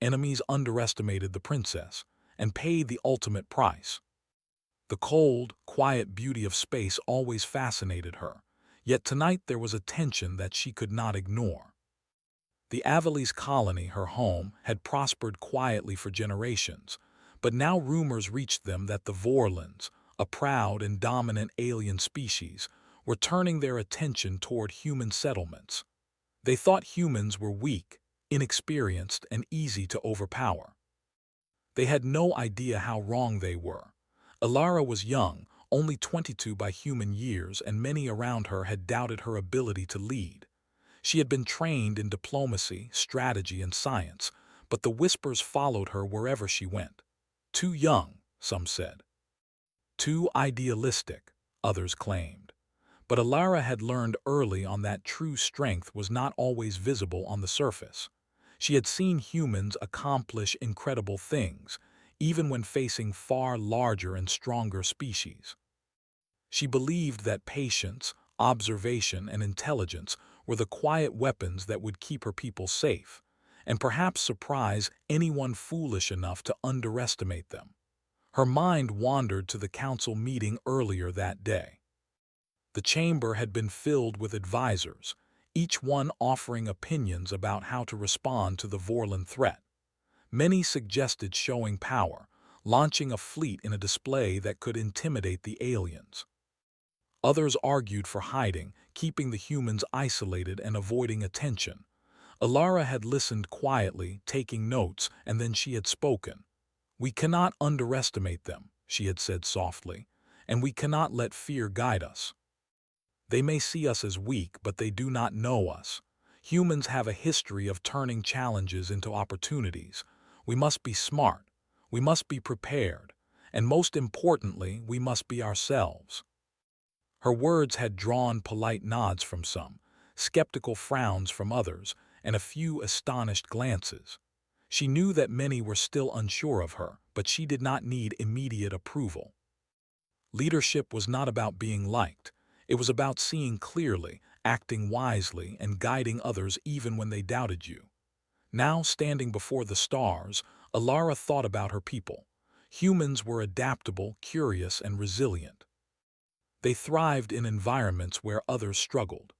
Enemies underestimated the princess and paid the ultimate price. The cold, quiet beauty of space always fascinated her, yet tonight there was a tension that she could not ignore. The Avalese colony, her home, had prospered quietly for generations, but now rumors reached them that the Vorlons, a proud and dominant alien species, were turning their attention toward human settlements. They thought humans were weak, inexperienced, and easy to overpower. They had no idea how wrong they were. Alara was young, only 22 by human years, and many around her had doubted her ability to lead. She had been trained in diplomacy, strategy, and science, but the whispers followed her wherever she went. Too young, some said. Too idealistic, others claimed. But Alara had learned early on that true strength was not always visible on the surface. She had seen humans accomplish incredible things, even when facing far larger and stronger species. She believed that patience, observation, and intelligence were the quiet weapons that would keep her people safe, and perhaps surprise anyone foolish enough to underestimate them. Her mind wandered to the council meeting earlier that day. The chamber had been filled with advisors, each one offering opinions about how to respond to the Vorlon threat. Many suggested showing power, launching a fleet in a display that could intimidate the aliens. Others argued for hiding, keeping the humans isolated and avoiding attention. Alara had listened quietly, taking notes, and then she had spoken. "We cannot underestimate them," she had said softly, "and we cannot let fear guide us. They may see us as weak, but they do not know us. Humans have a history of turning challenges into opportunities. We must be smart, we must be prepared, and most importantly, we must be ourselves." Her words had drawn polite nods from some, skeptical frowns from others, and a few astonished glances. She knew that many were still unsure of her, but she did not need immediate approval. Leadership was not about being liked. It was about seeing clearly, acting wisely, and guiding others even when they doubted you. Now, standing before the stars, Alara thought about her people. Humans were adaptable, curious, and resilient. They thrived in environments where others struggled.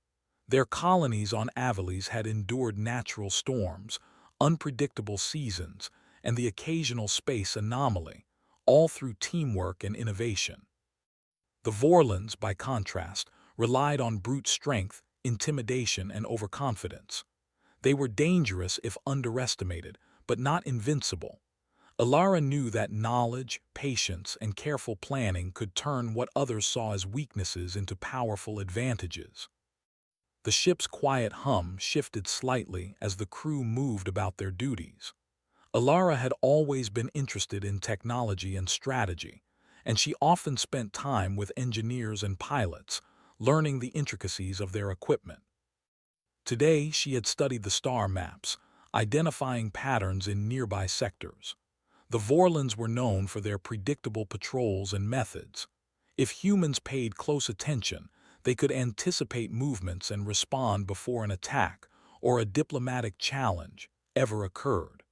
Their colonies on Avalese had endured natural storms, unpredictable seasons, and the occasional space anomaly, all through teamwork and innovation. The Vorlons, by contrast, relied on brute strength, intimidation, and overconfidence. They were dangerous if underestimated, but not invincible. Alara knew that knowledge, patience, and careful planning could turn what others saw as weaknesses into powerful advantages. The ship's quiet hum shifted slightly as the crew moved about their duties. Alara had always been interested in technology and strategy, and she often spent time with engineers and pilots, learning the intricacies of their equipment. Today, she had studied the star maps, identifying patterns in nearby sectors. The Vorlons were known for their predictable patrols and methods. If humans paid close attention, they could anticipate movements and respond before an attack or a diplomatic challenge ever occurred.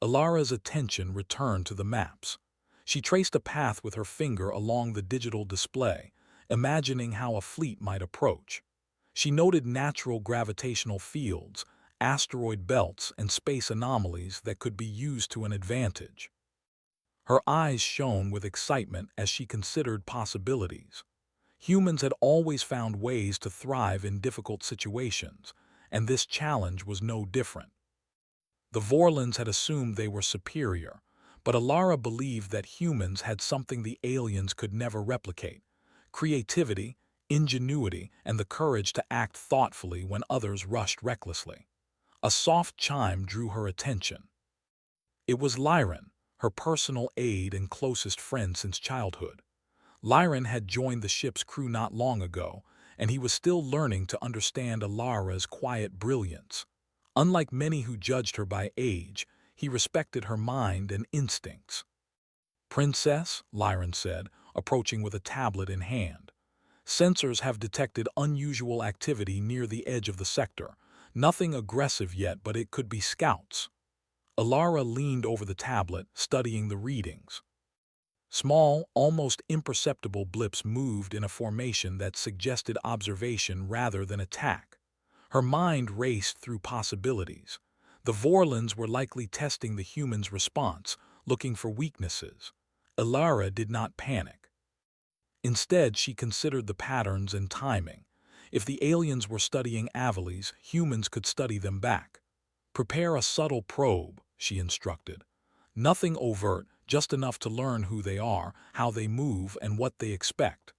Alara's attention returned to the maps. She traced a path with her finger along the digital display, imagining how a fleet might approach. She noted natural gravitational fields, asteroid belts, and space anomalies that could be used to an advantage. Her eyes shone with excitement as she considered possibilities. Humans had always found ways to thrive in difficult situations, and this challenge was no different. The Vorlons had assumed they were superior, but Alara believed that humans had something the aliens could never replicate: creativity, ingenuity, and the courage to act thoughtfully when others rushed recklessly. A soft chime drew her attention. It was Lyran, her personal aide and closest friend since childhood. Lyran had joined the ship's crew not long ago, and he was still learning to understand Alara's quiet brilliance. Unlike many who judged her by age, he respected her mind and instincts. "Princess," Lyran said, approaching with a tablet in hand. "Sensors have detected unusual activity near the edge of the sector. Nothing aggressive yet, but it could be scouts." Alara leaned over the tablet, studying the readings. Small, almost imperceptible blips moved in a formation that suggested observation rather than attack. Her mind raced through possibilities. The Vorlons were likely testing the humans' response, looking for weaknesses. Alara did not panic. Instead, she considered the patterns and timing. If the aliens were studying Avalies, humans could study them back. Prepare a subtle probe, she instructed. Nothing overt, just enough to learn who they are, how they move, and what they expect.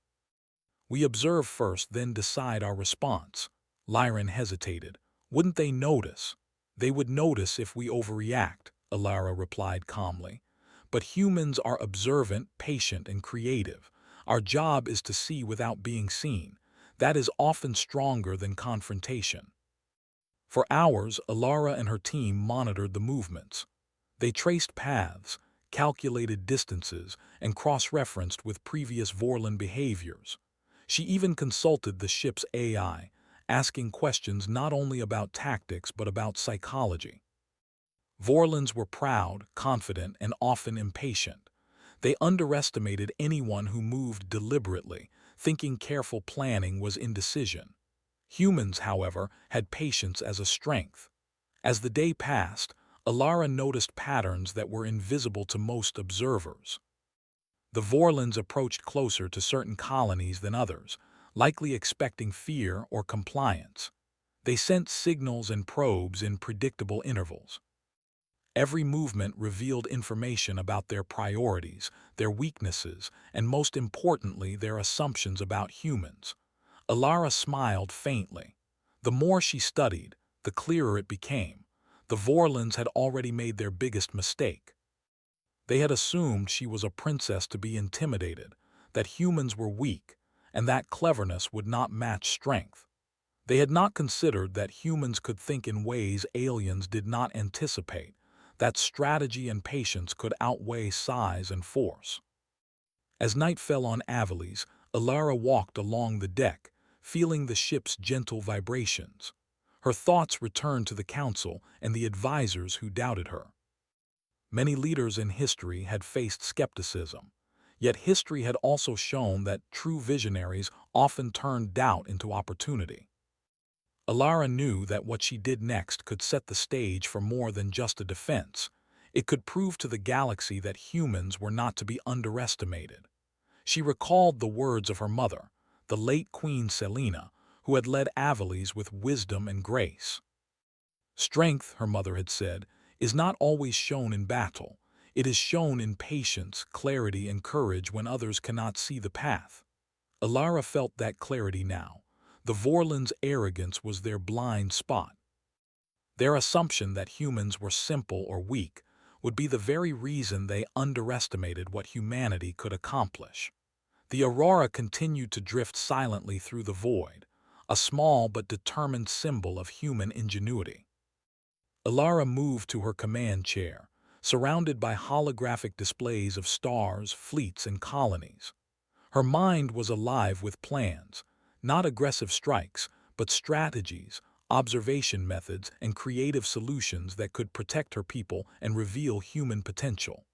We observe first, then decide our response. Lyran hesitated. Wouldn't they notice? They would notice if we overreact, Alara replied calmly. But humans are observant, patient, and creative. Our job is to see without being seen. That is often stronger than confrontation. For hours, Alara and her team monitored the movements. They traced paths, calculated distances, and cross-referenced with previous Vorlon behaviors. She even consulted the ship's AI, asking questions not only about tactics but about psychology. Vorlons were proud, confident, and often impatient. They underestimated anyone who moved deliberately, thinking careful planning was indecision. Humans, however, had patience as a strength. As the day passed, Alara noticed patterns that were invisible to most observers. The Vorlons approached closer to certain colonies than others, likely expecting fear or compliance. They sent signals and probes in predictable intervals. Every movement revealed information about their priorities, their weaknesses, and most importantly, their assumptions about humans. Alara smiled faintly. The more she studied, the clearer it became. The Vorlons had already made their biggest mistake. They had assumed she was a princess to be intimidated, that humans were weak, and that cleverness would not match strength. They had not considered that humans could think in ways aliens did not anticipate, that strategy and patience could outweigh size and force. As night fell on Avalies, Alara walked along the deck, feeling the ship's gentle vibrations. Her thoughts returned to the council and the advisors who doubted her. Many leaders in history had faced skepticism, yet history had also shown that true visionaries often turned doubt into opportunity. Alara knew that what she did next could set the stage for more than just a defense. It could prove to the galaxy that humans were not to be underestimated. She recalled the words of her mother, the late Queen Selena, who had led Avalies with wisdom and grace. Strength, her mother had said, is not always shown in battle. It is shown in patience, clarity, and courage when others cannot see the path. Alara felt that clarity now. The Vorlons' arrogance was their blind spot. Their assumption that humans were simple or weak would be the very reason they underestimated what humanity could accomplish. The Aurora continued to drift silently through the void, a small but determined symbol of human ingenuity. Alara moved to her command chair, surrounded by holographic displays of stars, fleets, and colonies. Her mind was alive with plans, not aggressive strikes, but strategies, observation methods, and creative solutions that could protect her people and reveal human potential.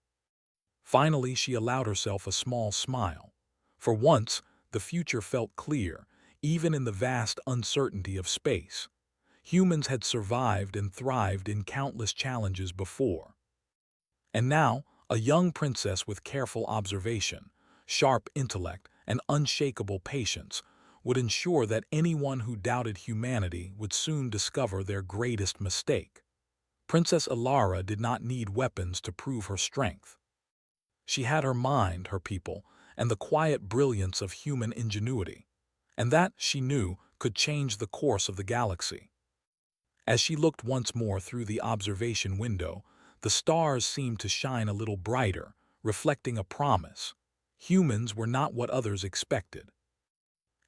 Finally, she allowed herself a small smile. For once, the future felt clear, even in the vast uncertainty of space. Humans had survived and thrived in countless challenges before. And now, a young princess with careful observation, sharp intellect, and unshakable patience would ensure that anyone who doubted humanity would soon discover their greatest mistake. Princess Alara did not need weapons to prove her strength. She had her mind, her people, and the quiet brilliance of human ingenuity. And that, she knew, could change the course of the galaxy. As she looked once more through the observation window, the stars seemed to shine a little brighter, reflecting a promise. Humans were not what others expected.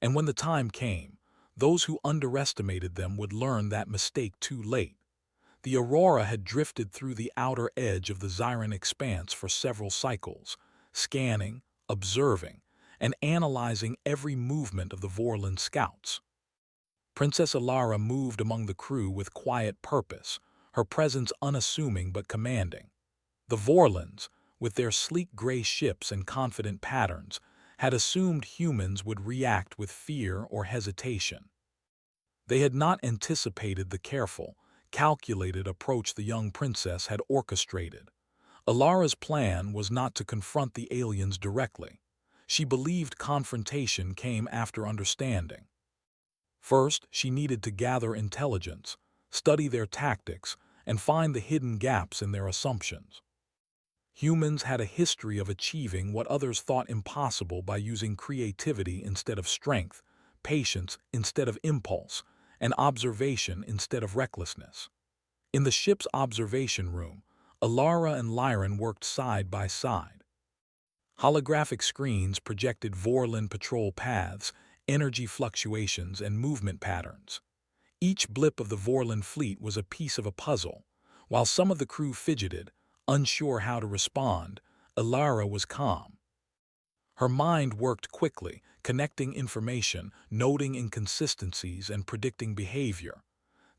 And when the time came, those who underestimated them would learn that mistake too late. The Aurora had drifted through the outer edge of the Zyran expanse for several cycles, scanning, observing, and analyzing every movement of the Vorlon scouts. Princess Alara moved among the crew with quiet purpose, her presence unassuming but commanding. The Vorlons, with their sleek gray ships and confident patterns, had assumed humans would react with fear or hesitation. They had not anticipated the careful, calculated approach the young princess had orchestrated. Alara's plan was not to confront the aliens directly. She believed confrontation came after understanding. First, she needed to gather intelligence, study their tactics, and find the hidden gaps in their assumptions. Humans had a history of achieving what others thought impossible by using creativity instead of strength, patience instead of impulse, and observation instead of recklessness. In the ship's observation room, Alara and Lyran worked side by side. Holographic screens projected Vorlon patrol paths, energy fluctuations, and movement patterns. Each blip of the Vorlon fleet was a piece of a puzzle. While some of the crew fidgeted, unsure how to respond, Alara was calm. Her mind worked quickly, connecting information, noting inconsistencies, and predicting behavior.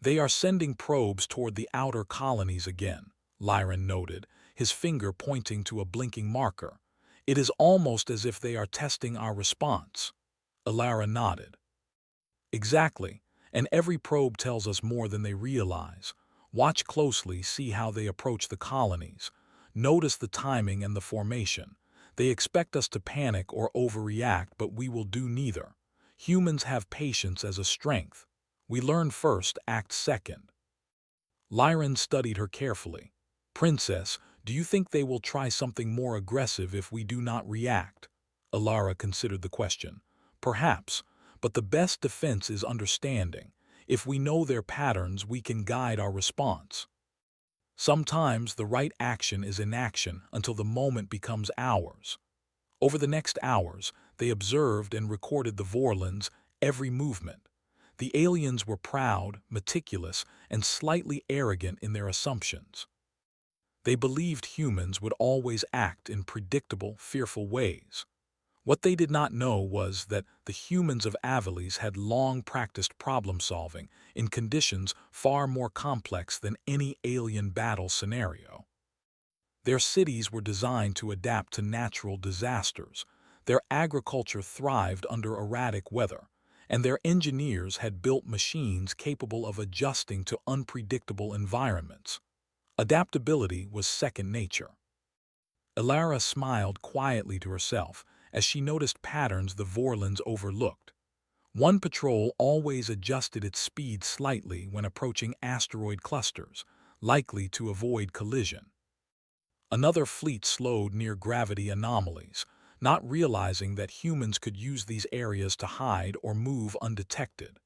"They are sending probes toward the outer colonies again," Lyran noted, his finger pointing to a blinking marker. "It is almost as if they are testing our response." Alara nodded. "Exactly, and every probe tells us more than they realize. Watch closely, see how they approach the colonies. Notice the timing and the formation. They expect us to panic or overreact, but we will do neither. Humans have patience as a strength. We learn first, act second." Lyran studied her carefully. "Princess, do you think they will try something more aggressive if we do not react?" Alara considered the question. "Perhaps, but the best defense is understanding. If we know their patterns, we can guide our response. Sometimes the right action is inaction until the moment becomes ours." Over the next hours, they observed and recorded the Vorlons' every movement. The aliens were proud, meticulous, and slightly arrogant in their assumptions. They believed humans would always act in predictable, fearful ways. What they did not know was that the humans of Avalis had long practiced problem-solving in conditions far more complex than any alien battle scenario. Their cities were designed to adapt to natural disasters. Their agriculture thrived under erratic weather, and their engineers had built machines capable of adjusting to unpredictable environments. Adaptability was second nature. Alara smiled quietly to herself as she noticed patterns the Vorlons overlooked. One patrol always adjusted its speed slightly when approaching asteroid clusters, likely to avoid collision. Another fleet slowed near gravity anomalies, not realizing that humans could use these areas to hide or move undetected.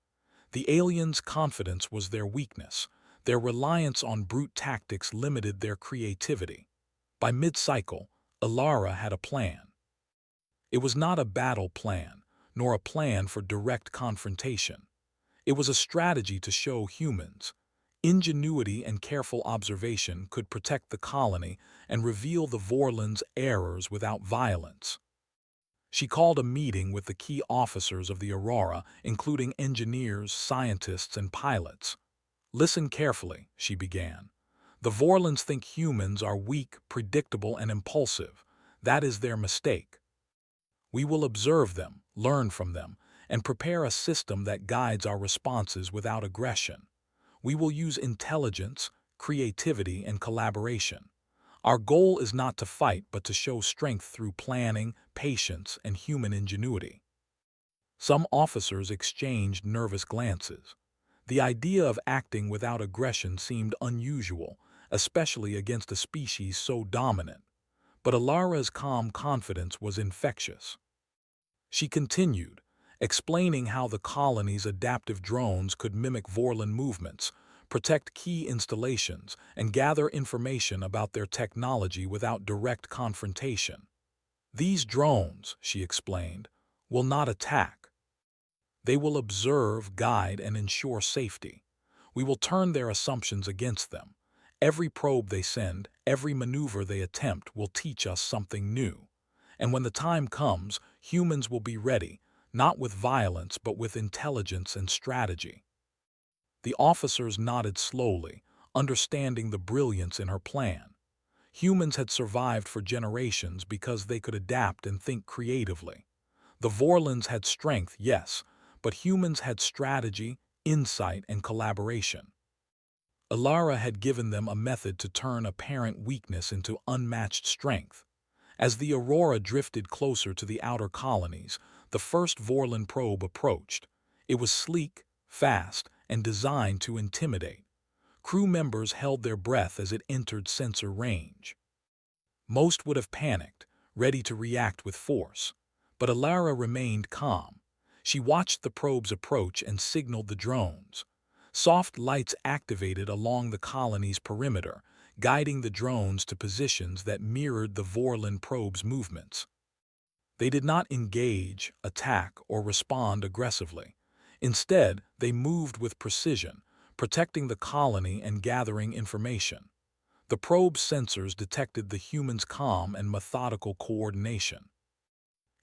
The aliens' confidence was their weakness. Their reliance on brute tactics limited their creativity. By mid-cycle, Alara had a plan. It was not a battle plan, nor a plan for direct confrontation. It was a strategy to show humans. Ingenuity and careful observation could protect the colony and reveal the Vorlons' errors without violence. She called a meeting with the key officers of the Aurora, including engineers, scientists, and pilots. "Listen carefully," she began. "The Vorlons think humans are weak, predictable, and impulsive. That is their mistake. We will observe them, learn from them, and prepare a system that guides our responses without aggression. We will use intelligence, creativity, and collaboration. Our goal is not to fight, but to show strength through planning, patience, and human ingenuity." Some officers exchanged nervous glances. The idea of acting without aggression seemed unusual, especially against a species so dominant. But Alara's calm confidence was infectious. She continued, explaining how the colony's adaptive drones could mimic Vorlon movements, protect key installations, and gather information about their technology without direct confrontation. "These drones," she explained, "will not attack. They will observe, guide, and ensure safety. We will turn their assumptions against them. Every probe they send, every maneuver they attempt will teach us something new. And when the time comes, humans will be ready, not with violence but with intelligence and strategy." The officers nodded slowly, understanding the brilliance in her plan. Humans had survived for generations because they could adapt and think creatively. The Vorlons had strength, yes, but humans had strategy, insight, and collaboration. Alara had given them a method to turn apparent weakness into unmatched strength. As the Aurora drifted closer to the outer colonies, the first Vorlon probe approached. It was sleek, fast, and designed to intimidate. Crew members held their breath as it entered sensor range. Most would have panicked, ready to react with force. But Alara remained calm. She watched the probes approach and signaled the drones. Soft lights activated along the colony's perimeter, guiding the drones to positions that mirrored the Vorlon probe's movements. They did not engage, attack, or respond aggressively. Instead, they moved with precision, protecting the colony and gathering information. The probe's sensors detected the humans' calm and methodical coordination.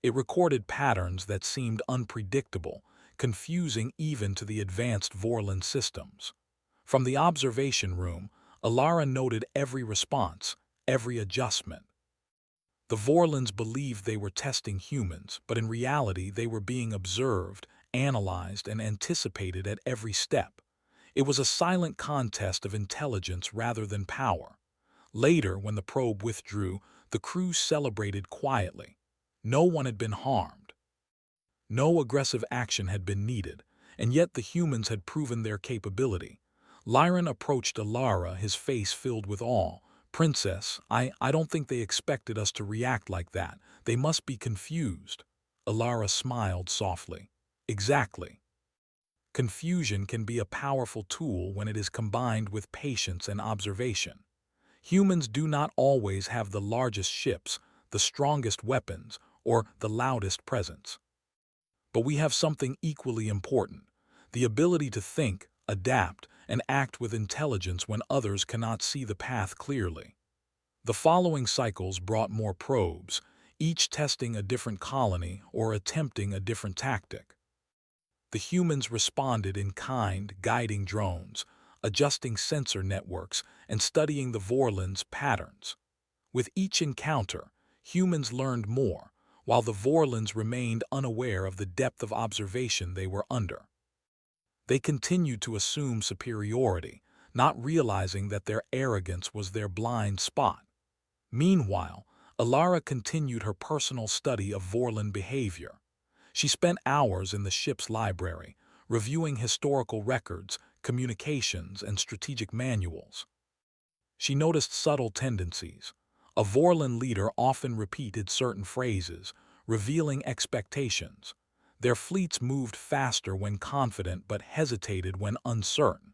It recorded patterns that seemed unpredictable, confusing even to the advanced Vorlon systems. From the observation room, Alara noted every response, every adjustment. The Vorlons believed they were testing humans, but in reality they were being observed, analyzed, and anticipated at every step. It was a silent contest of intelligence rather than power. Later, when the probe withdrew, the crew celebrated quietly. No one had been harmed. No aggressive action had been needed, and yet the humans had proven their capability. Lyran approached Alara, his face filled with awe. "Princess, I don't think they expected us to react like that. They must be confused." Alara smiled softly. "Exactly. Confusion can be a powerful tool when it is combined with patience and observation. Humans do not always have the largest ships, the strongest weapons, or the loudest presence. But we have something equally important: the ability to think, adapt, and act with intelligence when others cannot see the path clearly." The following cycles brought more probes, each testing a different colony or attempting a different tactic. The humans responded in kind, guiding drones, adjusting sensor networks, and studying the Vorlons' patterns. With each encounter, humans learned more, while the Vorlons remained unaware of the depth of observation they were under. They continued to assume superiority, not realizing that their arrogance was their blind spot. Meanwhile, Alara continued her personal study of Vorlon behavior. She spent hours in the ship's library, reviewing historical records, communications, and strategic manuals. She noticed subtle tendencies. A Vorlon leader often repeated certain phrases, revealing expectations. Their fleets moved faster when confident but hesitated when uncertain.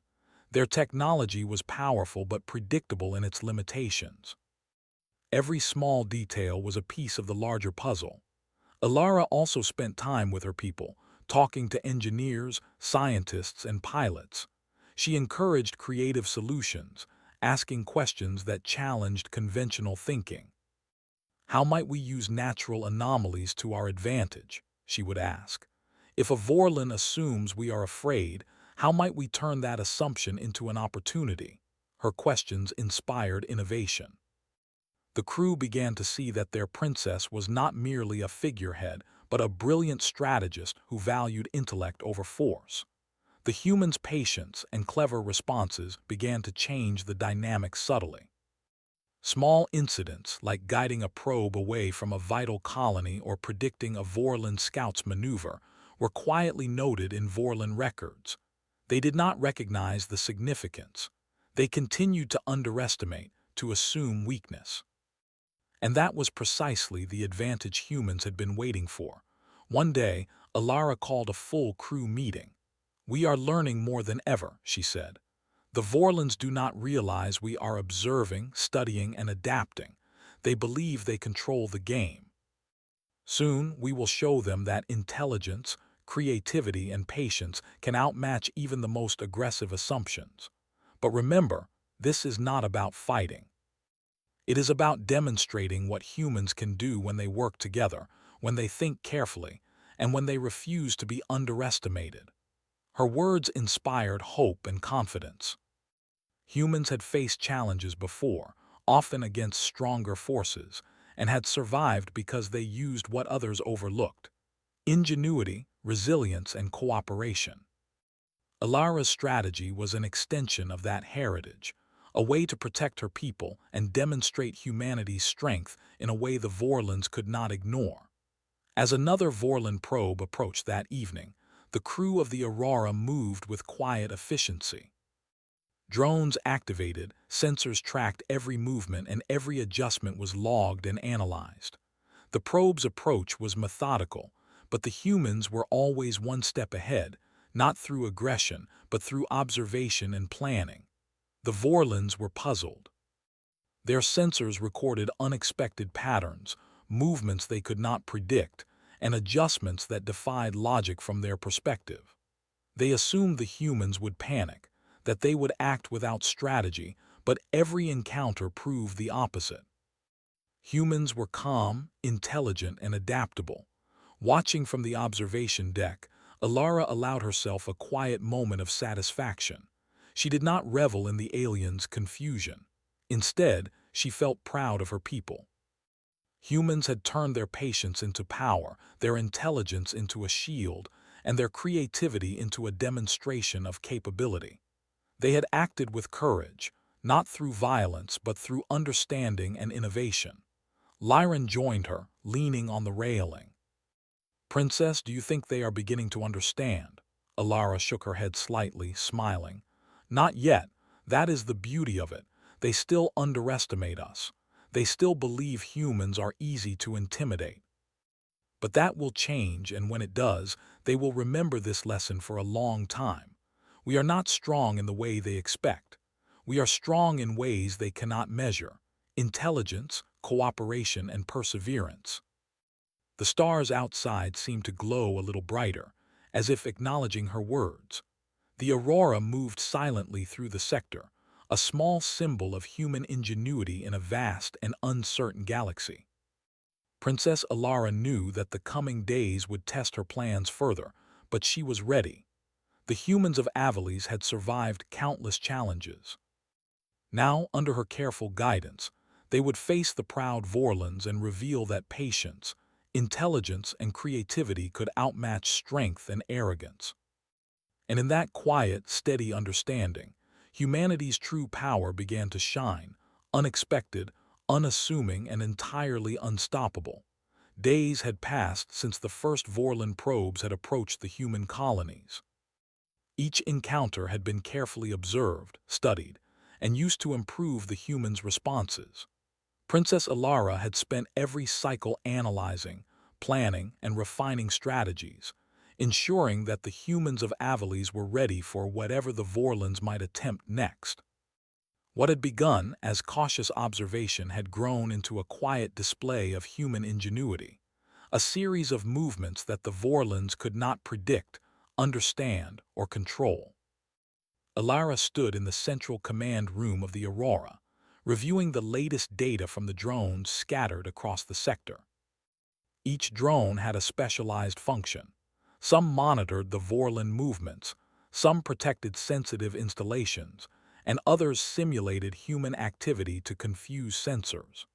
Their technology was powerful but predictable in its limitations. Every small detail was a piece of the larger puzzle. Alara also spent time with her people, talking to engineers, scientists, and pilots. She encouraged creative solutions, asking questions that challenged conventional thinking. "How might we use natural anomalies to our advantage?" she would ask. "If a Vorlon assumes we are afraid, how might we turn that assumption into an opportunity?" Her questions inspired innovation. The crew began to see that their princess was not merely a figurehead, but a brilliant strategist who valued intellect over force. The humans' patience and clever responses began to change the dynamic subtly. Small incidents, like guiding a probe away from a vital colony or predicting a Vorlon scout's maneuver, were quietly noted in Vorlon records. They did not recognize the significance. They continued to underestimate, to assume weakness. And that was precisely the advantage humans had been waiting for. One day, Alara called a full crew meeting. "We are learning more than ever," she said. "The Vorlons do not realize we are observing, studying, and adapting. They believe they control the game. Soon, we will show them that intelligence, creativity, and patience can outmatch even the most aggressive assumptions. But remember, this is not about fighting. It is about demonstrating what humans can do when they work together, when they think carefully, and when they refuse to be underestimated." Her words inspired hope and confidence. Humans had faced challenges before, often against stronger forces, and had survived because they used what others overlooked: ingenuity, resilience, and cooperation. Alara's strategy was an extension of that heritage, a way to protect her people and demonstrate humanity's strength in a way the Vorlons could not ignore. As another Vorlon probe approached that evening, the crew of the Aurora moved with quiet efficiency. Drones activated, sensors tracked every movement, and every adjustment was logged and analyzed. The probe's approach was methodical, but the humans were always one step ahead, not through aggression, but through observation and planning. The Vorlons were puzzled. Their sensors recorded unexpected patterns, movements they could not predict, and adjustments that defied logic from their perspective. They assumed the humans would panic, that they would act without strategy, but every encounter proved the opposite. Humans were calm, intelligent, and adaptable. Watching from the observation deck, Alara allowed herself a quiet moment of satisfaction. She did not revel in the aliens' confusion. Instead, she felt proud of her people. Humans had turned their patience into power, their intelligence into a shield, and their creativity into a demonstration of capability. They had acted with courage, not through violence but through understanding and innovation. Lyran joined her, leaning on the railing. "Princess, do you think they are beginning to understand?" Alara shook her head slightly, smiling. "Not yet. That is the beauty of it. They still underestimate us. They still believe humans are easy to intimidate. But that will change, and when it does, they will remember this lesson for a long time. We are not strong in the way they expect. We are strong in ways they cannot measure: intelligence, cooperation, and perseverance." The stars outside seemed to glow a little brighter, as if acknowledging her words. The Aurora moved silently through the sector, a small symbol of human ingenuity in a vast and uncertain galaxy. Princess Alara knew that the coming days would test her plans further, but she was ready. The humans of Avalis had survived countless challenges. Now, under her careful guidance, they would face the proud Vorlons and reveal that patience, intelligence, and creativity could outmatch strength and arrogance. And in that quiet, steady understanding, humanity's true power began to shine, unexpected, unassuming, and entirely unstoppable. Days had passed since the first Vorlon probes had approached the human colonies. Each encounter had been carefully observed, studied, and used to improve the humans' responses. Princess Alara had spent every cycle analyzing, planning, and refining strategies, ensuring that the humans of Avalis were ready for whatever the Vorlons might attempt next. What had begun as cautious observation had grown into a quiet display of human ingenuity, a series of movements that the Vorlons could not predict, understand, or control. Alara stood in the central command room of the Aurora, reviewing the latest data from the drones scattered across the sector. Each drone had a specialized function. Some monitored the Vorlon movements, some protected sensitive installations, and others simulated human activity to confuse sensors.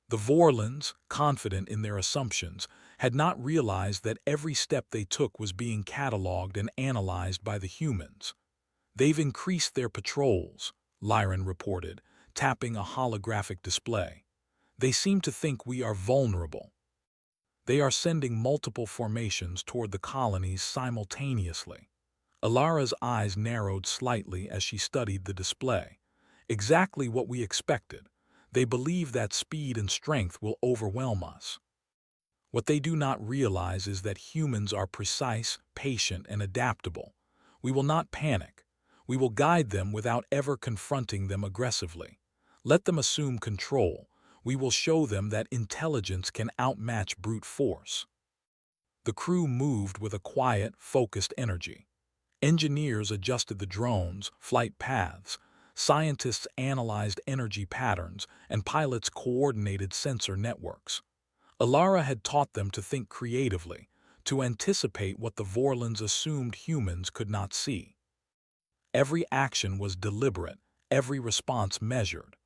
The Vorlons, confident in their assumptions, had not realized that every step they took was being cataloged and analyzed by the humans. "They've increased their patrols," Lyran reported, tapping a holographic display. "They seem to think we are vulnerable. They are sending multiple formations toward the colonies simultaneously." Alara's eyes narrowed slightly as she studied the display. "Exactly what we expected. They believe that speed and strength will overwhelm us. What they do not realize is that humans are precise, patient, and adaptable. We will not panic. We will guide them without ever confronting them aggressively. Let them assume control. We will show them that intelligence can outmatch brute force." The crew moved with a quiet, focused energy. Engineers adjusted the drones' flight paths, scientists analyzed energy patterns, and pilots coordinated sensor networks. Alara had taught them to think creatively, to anticipate what the Vorlons assumed humans could not see. Every action was deliberate, every response measured.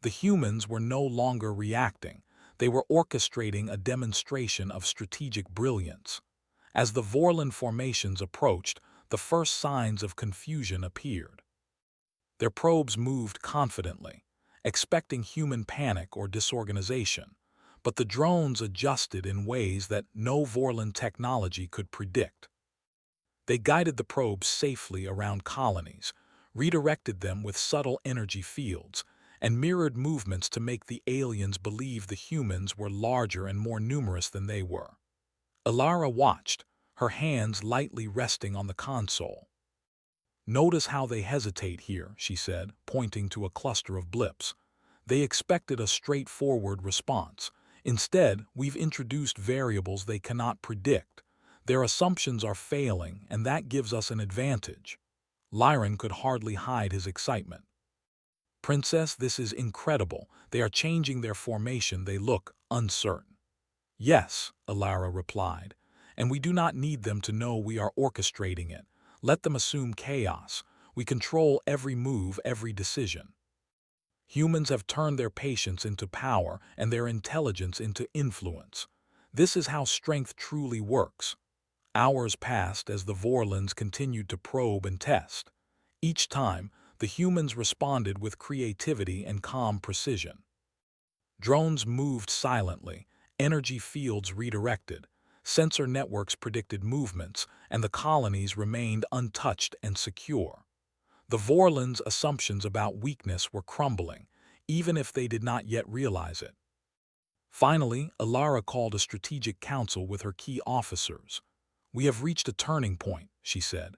The humans were no longer reacting. They were orchestrating a demonstration of strategic brilliance. As the Vorlon formations approached, the first signs of confusion appeared. Their probes moved confidently, expecting human panic or disorganization, but the drones adjusted in ways that no Vorlon technology could predict. They guided the probes safely around colonies, redirected them with subtle energy fields, and mirrored movements to make the aliens believe the humans were larger and more numerous than they were. Alara watched, her hands lightly resting on the console. "Notice how they hesitate here," she said, pointing to a cluster of blips. "They expected a straightforward response. Instead, we've introduced variables they cannot predict. Their assumptions are failing, and that gives us an advantage." Lyran could hardly hide his excitement. "Princess, this is incredible. They are changing their formation. They look uncertain." "Yes," Alara replied, "and we do not need them to know we are orchestrating it. Let them assume chaos. We control every move, every decision." Humans have turned their patience into power and their intelligence into influence. This is how strength truly works. Hours passed as the Vorlons continued to probe and test. Each time, the humans responded with creativity and calm precision. Drones moved silently, energy fields redirected, sensor networks predicted movements, and the colonies remained untouched and secure. The Vorlons' assumptions about weakness were crumbling, even if they did not yet realize it. Finally, Alara called a strategic council with her key officers. "We have reached a turning point," she said.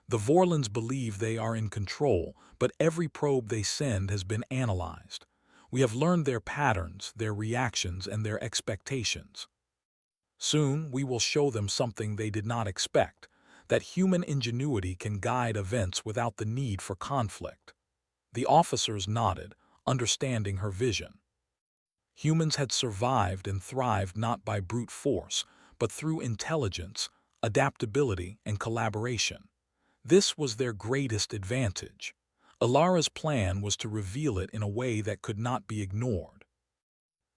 "The Vorlons believe they are in control, but every probe they send has been analyzed. We have learned their patterns, their reactions, and their expectations. Soon, we will show them something they did not expect, that human ingenuity can guide events without the need for conflict." The officers nodded, understanding her vision. Humans had survived and thrived not by brute force, but through intelligence, adaptability, and collaboration. This was their greatest advantage. Alara's plan was to reveal it in a way that could not be ignored.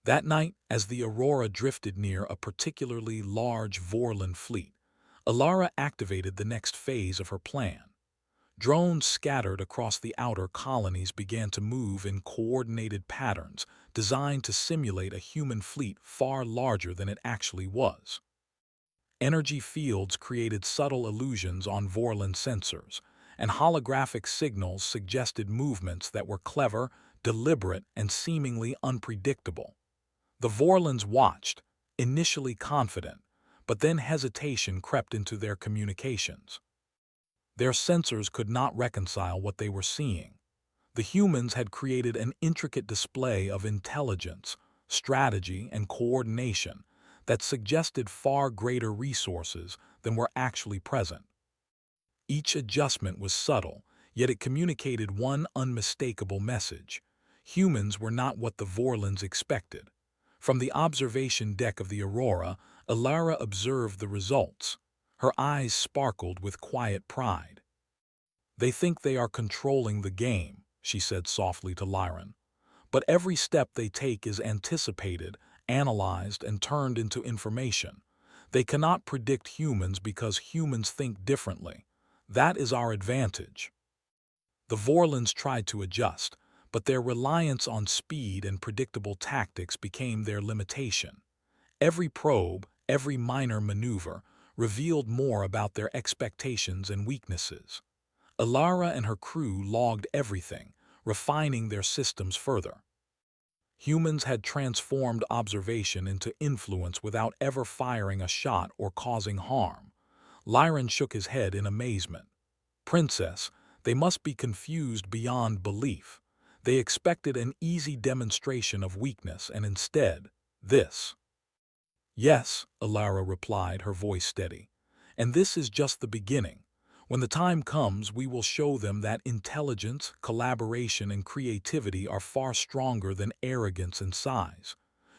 That night, as the Aurora drifted near a particularly large Vorlon fleet, Alara activated the next phase of her plan. Drones scattered across the outer colonies began to move in coordinated patterns designed to simulate a human fleet far larger than it actually was. Energy fields created subtle illusions on Vorlon sensors, and holographic signals suggested movements that were clever, deliberate, and seemingly unpredictable. The Vorlons watched, initially confident, but then hesitation crept into their communications. Their sensors could not reconcile what they were seeing. The humans had created an intricate display of intelligence, strategy, and coordination that suggested far greater resources than were actually present. Each adjustment was subtle, yet it communicated one unmistakable message. Humans were not what the Vorlons expected. From the observation deck of the Aurora, Alara observed the results. Her eyes sparkled with quiet pride. "They think they are controlling the game," she said softly to Lyran. "But every step they take is anticipated, analyzed, and turned into information. They cannot predict humans because humans think differently. That is our advantage." The Vorlons tried to adjust, but their reliance on speed and predictable tactics became their limitation. Every probe, every minor maneuver, revealed more about their expectations and weaknesses. Alara and her crew logged everything, refining their systems further. Humans had transformed observation into influence without ever firing a shot or causing harm. Lyran shook his head in amazement. "Princess, they must be confused beyond belief. They expected an easy demonstration of weakness, and instead, this." "Yes," Alara replied, her voice steady. "And this is just the beginning. When the time comes, we will show them that intelligence, collaboration, and creativity are far stronger than arrogance and size.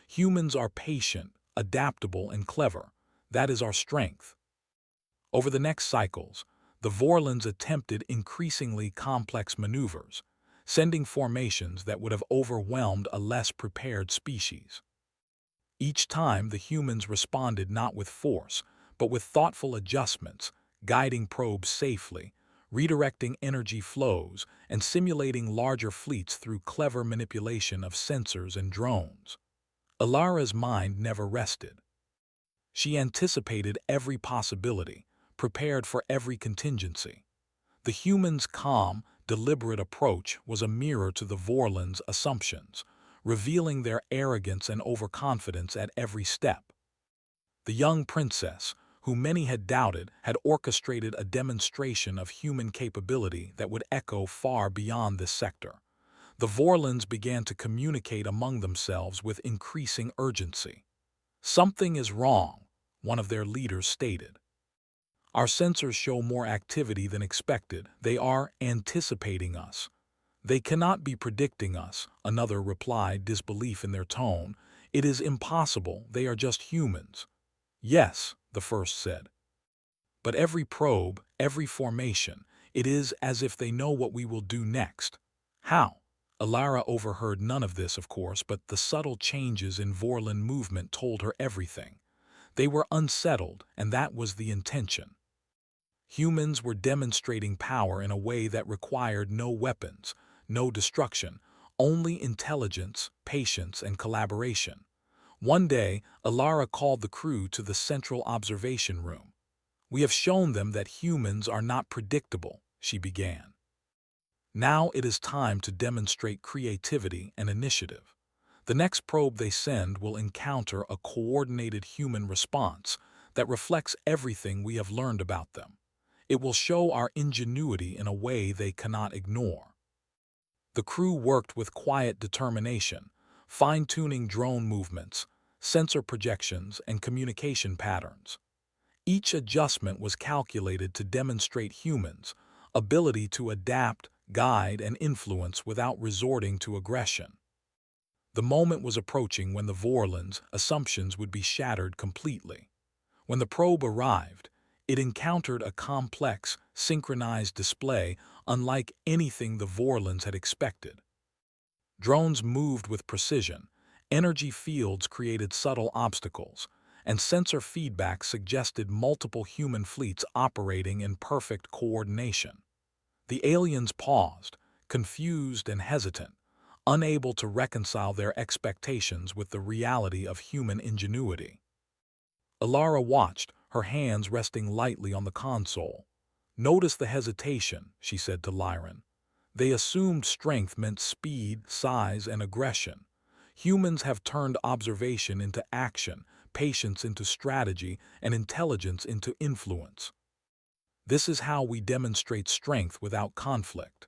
Humans are patient, adaptable, and clever. That is our strength." Over the next cycles, the Vorlons attempted increasingly complex maneuvers, sending formations that would have overwhelmed a less prepared species. Each time, the humans responded not with force, but with thoughtful adjustments, guiding probes safely, redirecting energy flows, and simulating larger fleets through clever manipulation of sensors and drones. Alara's mind never rested. She anticipated every possibility, prepared for every contingency. The humans' calm, deliberate approach was a mirror to the Vorlons' assumptions, revealing their arrogance and overconfidence at every step. The young princess, who many had doubted, had orchestrated a demonstration of human capability that would echo far beyond this sector. The Vorlons began to communicate among themselves with increasing urgency. "Something is wrong," one of their leaders stated. "Our sensors show more activity than expected. They are anticipating us." "They cannot be predicting us," another replied, disbelief in their tone. "It is impossible. They are just humans." "Yes," the first said. "But every probe, every formation, it is as if they know what we will do next." "How?" Alara overheard none of this, of course, but the subtle changes in Vorlon movement told her everything. They were unsettled, and that was the intention. Humans were demonstrating power in a way that required no weapons, no destruction, only intelligence, patience, and collaboration. One day, Alara called the crew to the central observation room. "We have shown them that humans are not predictable," she began. "Now it is time to demonstrate creativity and initiative. The next probe they send will encounter a coordinated human response that reflects everything we have learned about them. It will show our ingenuity in a way they cannot ignore." The crew worked with quiet determination, fine-tuning drone movements, sensor projections, and communication patterns. Each adjustment was calculated to demonstrate humans' ability to adapt, guide, and influence without resorting to aggression. The moment was approaching when the Vorlons' assumptions would be shattered completely. When the probe arrived, it encountered a complex, synchronized display unlike anything the Vorlons had expected. Drones moved with precision, energy fields created subtle obstacles, and sensor feedback suggested multiple human fleets operating in perfect coordination. The aliens paused, confused and hesitant, unable to reconcile their expectations with the reality of human ingenuity. Alara watched, her hands resting lightly on the console. "Notice the hesitation," she said to Lyran. "They assumed strength meant speed, size, and aggression. Humans have turned observation into action, patience into strategy, and intelligence into influence. This is how we demonstrate strength without conflict."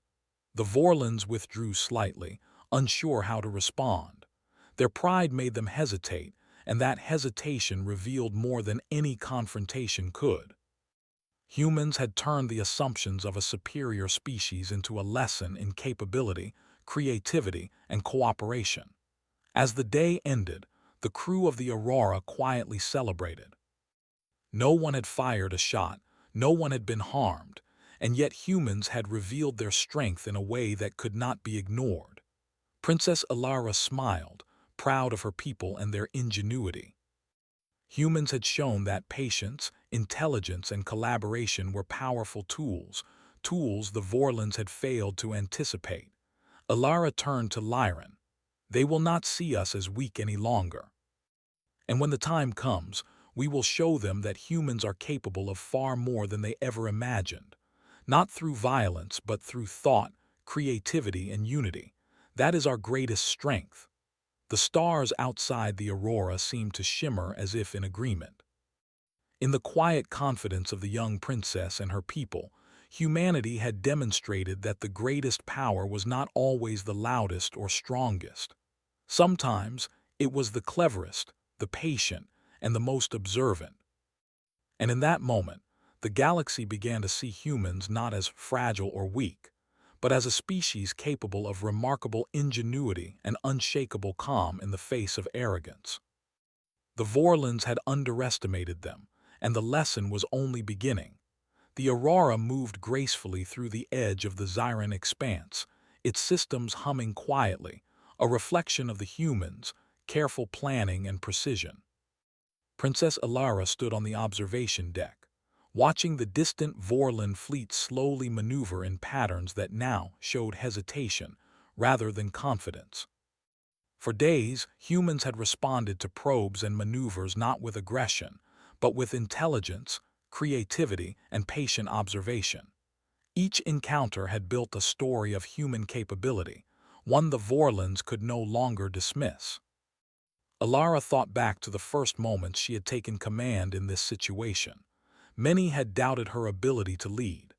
The Vorlons withdrew slightly, unsure how to respond. Their pride made them hesitate, and that hesitation revealed more than any confrontation could. Humans had turned the assumptions of a superior species into a lesson in capability, creativity, and cooperation. As the day ended, the crew of the Aurora quietly celebrated. No one had fired a shot, no one had been harmed, and yet humans had revealed their strength in a way that could not be ignored. Princess Alara smiled, proud of her people and their ingenuity. Humans had shown that patience, intelligence, and collaboration were powerful tools the Vorlons had failed to anticipate. Alara turned to Lyran. "They will not see us as weak any longer. And when the time comes, we will show them that humans are capable of far more than they ever imagined. Not through violence, but through thought, creativity, and unity. That is our greatest strength." The stars outside the Aurora seemed to shimmer as if in agreement. In the quiet confidence of the young princess and her people, humanity had demonstrated that the greatest power was not always the loudest or strongest. Sometimes it was the cleverest, the patient, and the most observant. And in that moment, the galaxy began to see humans not as fragile or weak, but as a species capable of remarkable ingenuity and unshakable calm in the face of arrogance. The Vorlons had underestimated them, and the lesson was only beginning. The Aurora moved gracefully through the edge of the Zyran expanse, its systems humming quietly, a reflection of the humans, careful planning and precision. Princess Alara stood on the observation deck, watching the distant Vorlon fleet slowly maneuver in patterns that now showed hesitation rather than confidence. For days, humans had responded to probes and maneuvers not with aggression, but with intelligence, creativity, and patient observation. Each encounter had built a story of human capability, one the Vorlons could no longer dismiss. Alara thought back to the first moments she had taken command in this situation. Many had doubted her ability to lead.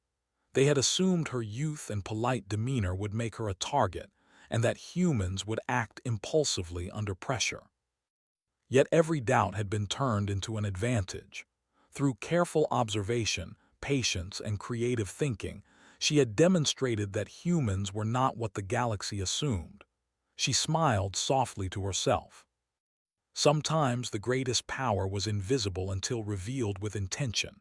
They had assumed her youth and polite demeanor would make her a target, and that humans would act impulsively under pressure. Yet every doubt had been turned into an advantage. Through careful observation, patience, and creative thinking, she had demonstrated that humans were not what the galaxy assumed. She smiled softly to herself. Sometimes the greatest power was invisible until revealed with intention.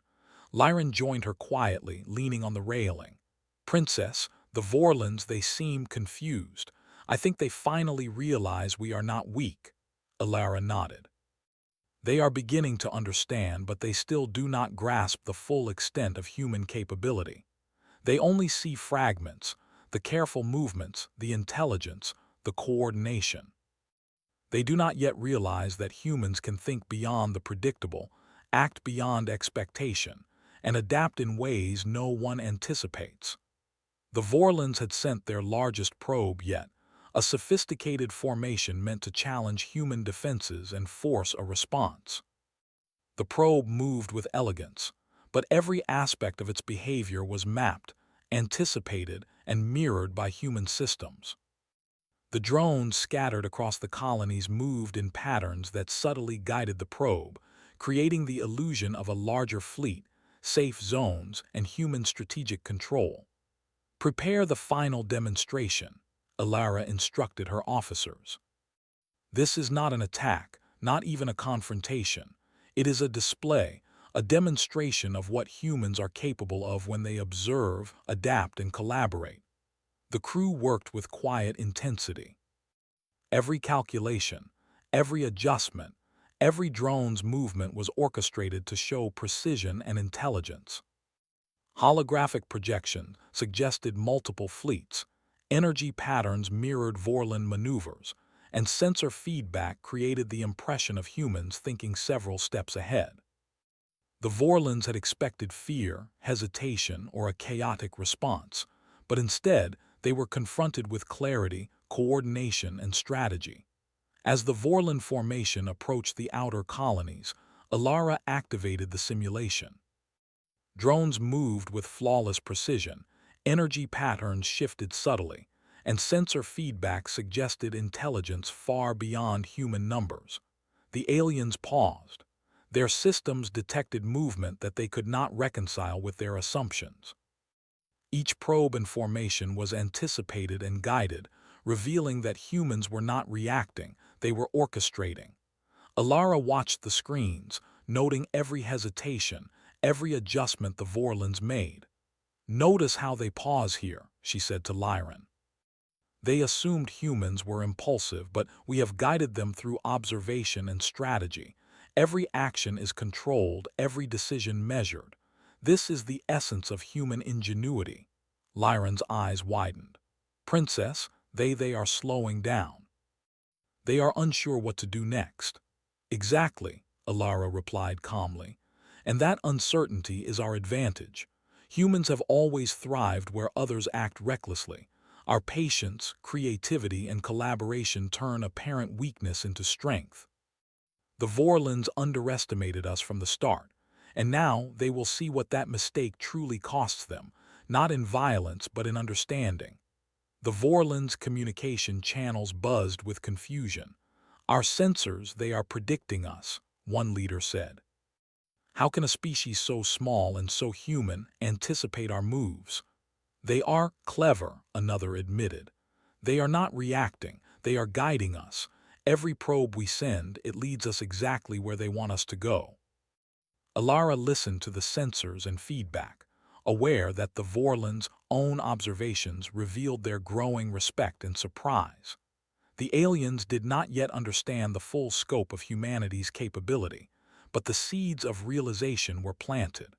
Lyran joined her quietly, leaning on the railing. "Princess, the Vorlons, they seem confused. I think they finally realize we are not weak." Alara nodded. "They are beginning to understand, but they still do not grasp the full extent of human capability. They only see fragments, the careful movements, the intelligence, the coordination. They do not yet realize that humans can think beyond the predictable, act beyond expectation, and adapt in ways no one anticipates." The Vorlons had sent their largest probe yet, a sophisticated formation meant to challenge human defenses and force a response. The probe moved with elegance, but every aspect of its behavior was mapped, anticipated, and mirrored by human systems. The drones scattered across the colonies moved in patterns that subtly guided the probe, creating the illusion of a larger fleet, safe zones, and human strategic control. "Prepare the final demonstration," Alara instructed her officers. "This is not an attack, not even a confrontation. It is a display, a demonstration of what humans are capable of when they observe, adapt, and collaborate." The crew worked with quiet intensity. Every calculation, every adjustment, every drone's movement was orchestrated to show precision and intelligence. Holographic projection suggested multiple fleets, energy patterns mirrored Vorlon maneuvers, and sensor feedback created the impression of humans thinking several steps ahead. The Vorlons had expected fear, hesitation, or a chaotic response, but instead they were confronted with clarity, coordination, and strategy. As the Vorlon formation approached the outer colonies, Alara activated the simulation. Drones moved with flawless precision, energy patterns shifted subtly, and sensor feedback suggested intelligence far beyond human numbers. The aliens paused. Their systems detected movement that they could not reconcile with their assumptions. Each probe and formation was anticipated and guided, revealing that humans were not reacting, they were orchestrating. Alara watched the screens, noting every hesitation, every adjustment the Vorlons made. "Notice how they pause here," she said to Lyran. "They assumed humans were impulsive, but we have guided them through observation and strategy. Every action is controlled, every decision measured. This is the essence of human ingenuity." Lyran's eyes widened. "Princess, they are slowing down. They are unsure what to do next." "Exactly," Alara replied calmly. "And that uncertainty is our advantage. Humans have always thrived where others act recklessly. Our patience, creativity, and collaboration turn apparent weakness into strength. The Vorlons underestimated us from the start, and now they will see what that mistake truly costs them, not in violence but in understanding." The Vorlons' communication channels buzzed with confusion. "Our sensors, they are predicting us," one leader said. "How can a species so small and so human anticipate our moves?" "They are clever," another admitted. "They are not reacting, they are guiding us. Every probe we send, it leads us exactly where they want us to go." Alara listened to the sensors and feedback. aware that the Vorlons' own observations revealed their growing respect and surprise. The aliens did not yet understand the full scope of humanity's capability, but the seeds of realization were planted.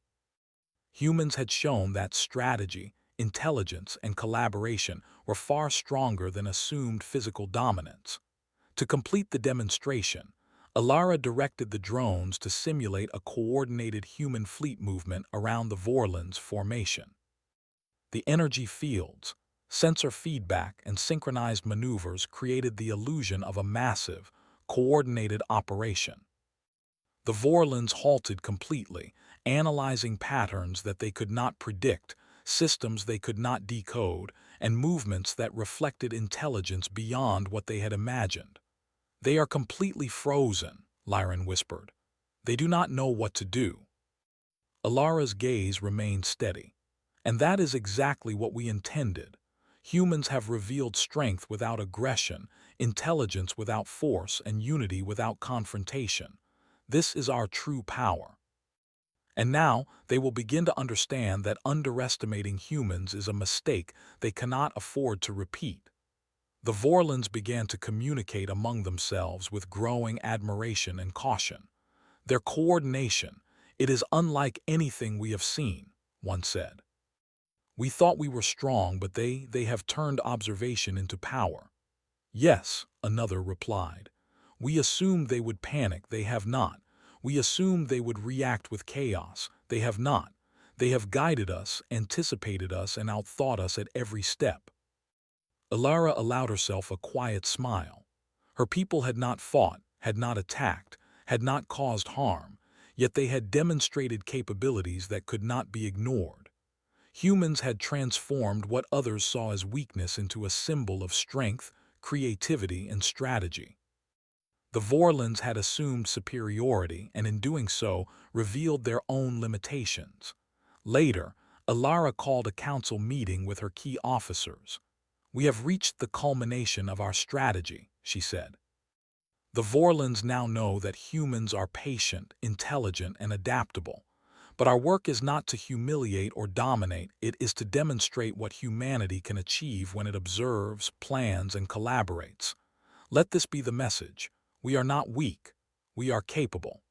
Humans had shown that strategy, intelligence, and collaboration were far stronger than assumed physical dominance. To complete the demonstration, Alara directed the drones to simulate a coordinated human fleet movement around the Vorlons' formation. The energy fields, sensor feedback, and synchronized maneuvers created the illusion of a massive, coordinated operation. The Vorlons halted completely, analyzing patterns that they could not predict, systems they could not decode, and movements that reflected intelligence beyond what they had imagined. "They are completely frozen," Lyran whispered. "They do not know what to do." Alara's gaze remained steady. "And that is exactly what we intended. Humans have revealed strength without aggression, intelligence without force, and unity without confrontation. This is our true power. And now they will begin to understand that underestimating humans is a mistake they cannot afford to repeat." The Vorlons began to communicate among themselves with growing admiration and caution. "Their coordination, it is unlike anything we have seen," one said. "We thought we were strong, but they have turned observation into power." "Yes," another replied. "We assumed they would panic, they have not. We assumed they would react with chaos, they have not. They have guided us, anticipated us, and outthought us at every step." Alara allowed herself a quiet smile. Her people had not fought, had not attacked, had not caused harm, yet they had demonstrated capabilities that could not be ignored. Humans had transformed what others saw as weakness into a symbol of strength, creativity, and strategy. The Vorlons had assumed superiority and in doing so revealed their own limitations. Later, Alara called a council meeting with her key officers. "We have reached the culmination of our strategy," she said. "The Vorlons now know that humans are patient, intelligent, and adaptable. But our work is not to humiliate or dominate, it is to demonstrate what humanity can achieve when it observes, plans, and collaborates. Let this be the message. We are not weak, we are capable.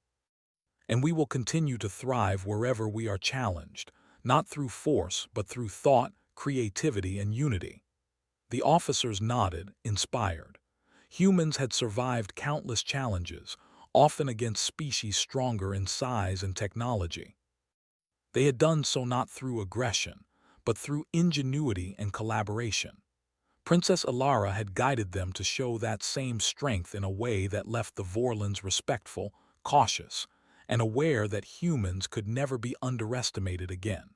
And we will continue to thrive wherever we are challenged, not through force, but through thought, creativity, and unity." The officers nodded, inspired. Humans had survived countless challenges, often against species stronger in size and technology. They had done so not through aggression, but through ingenuity and collaboration. Princess Alara had guided them to show that same strength in a way that left the Vorlons respectful, cautious, and aware that humans could never be underestimated again.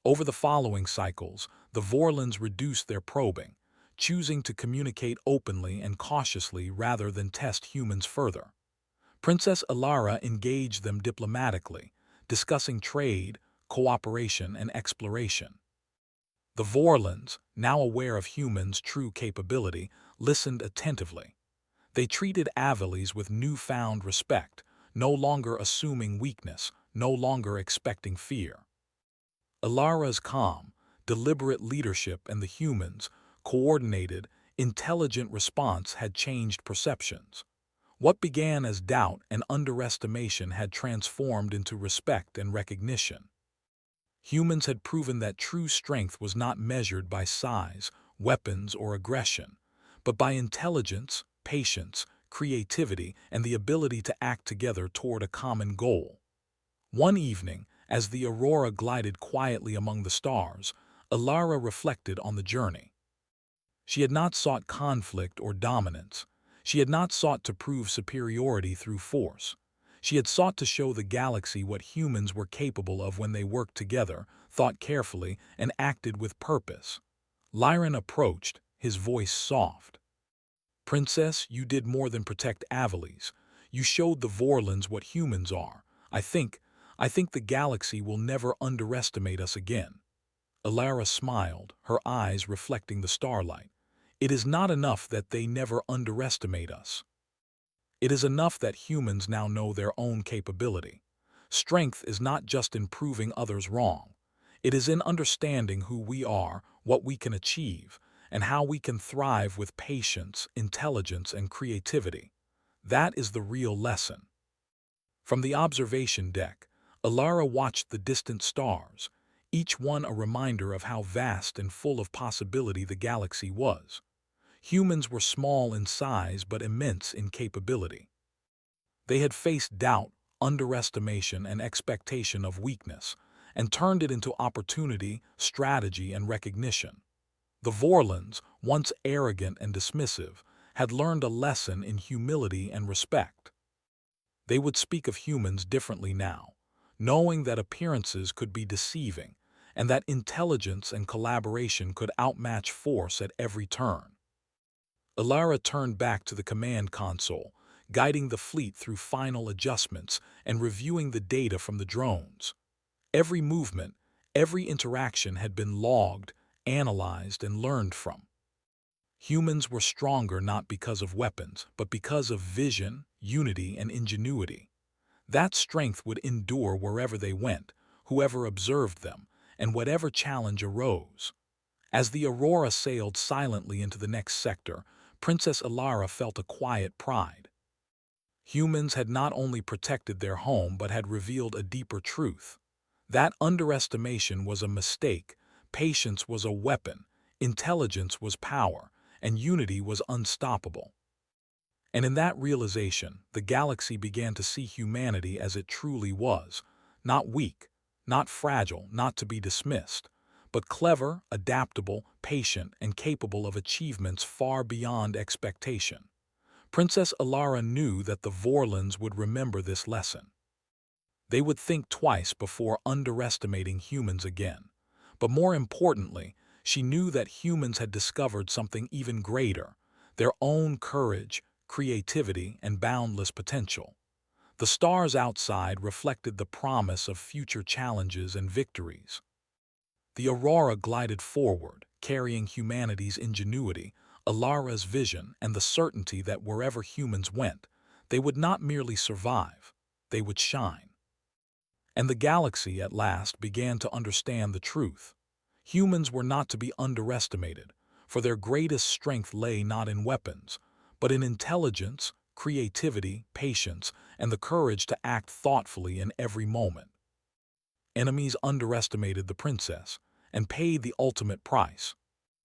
Over the following cycles, the Vorlons reduced their probing, choosing to communicate openly and cautiously rather than test humans further. Princess Alara engaged them diplomatically, discussing trade, cooperation, and exploration. The Vorlons, now aware of humans' true capability, listened attentively. They treated Avelis with newfound respect, no longer assuming weakness, no longer expecting fear. Alara's calm, deliberate leadership and the humans' coordinated, intelligent response had changed perceptions. What began as doubt and underestimation had transformed into respect and recognition. Humans had proven that true strength was not measured by size, weapons, or aggression, but by intelligence, patience, creativity, and the ability to act together toward a common goal. One evening, as the aurora glided quietly among the stars, Alara reflected on the journey. She had not sought conflict or dominance. She had not sought to prove superiority through force. She had sought to show the galaxy what humans were capable of when they worked together, thought carefully, and acted with purpose. Lyran approached, his voice soft. "Princess, you did more than protect Avelis. You showed the Vorlons what humans are. I think the galaxy will never underestimate us again." Alara smiled, her eyes reflecting the starlight. "It is not enough that they never underestimate us. It is enough that humans now know their own capability. Strength is not just in proving others wrong. It is in understanding who we are, what we can achieve, and how we can thrive with patience, intelligence, and creativity. That is the real lesson. From the observation deck, Alara watched the distant stars, each one a reminder of how vast and full of possibility the galaxy was. Humans were small in size but immense in capability. They had faced doubt, underestimation, and expectation of weakness, and turned it into opportunity, strategy, and recognition. The Vorlons, once arrogant and dismissive, had learned a lesson in humility and respect. They would speak of humans differently now, knowing that appearances could be deceiving, and that intelligence and collaboration could outmatch force at every turn. Alara turned back to the command console, guiding the fleet through final adjustments and reviewing the data from the drones. Every movement, every interaction had been logged, analyzed, and learned from. Humans were stronger not because of weapons, but because of vision, unity, and ingenuity. That strength would endure wherever they went, whoever observed them, and whatever challenge arose. As the Aurora sailed silently into the next sector, Princess Alara felt a quiet pride. Humans had not only protected their home but had revealed a deeper truth. That underestimation was a mistake, patience was a weapon, intelligence was power, and unity was unstoppable. And in that realization, the galaxy began to see humanity as it truly was, not weak, not fragile, not to be dismissed, but clever, adaptable, patient, and capable of achievements far beyond expectation. Princess Alara knew that the Vorlons would remember this lesson. They would think twice before underestimating humans again. But more importantly, she knew that humans had discovered something even greater, their own courage, creativity, and boundless potential. The stars outside reflected the promise of future challenges and victories. The Aurora glided forward, carrying humanity's ingenuity, Alara's vision, and the certainty that wherever humans went, they would not merely survive, they would shine. And the galaxy at last began to understand the truth. Humans were not to be underestimated, for their greatest strength lay not in weapons, but in intelligence, creativity, patience, and the courage to act thoughtfully in every moment. Enemies underestimated the princess and paid the ultimate price.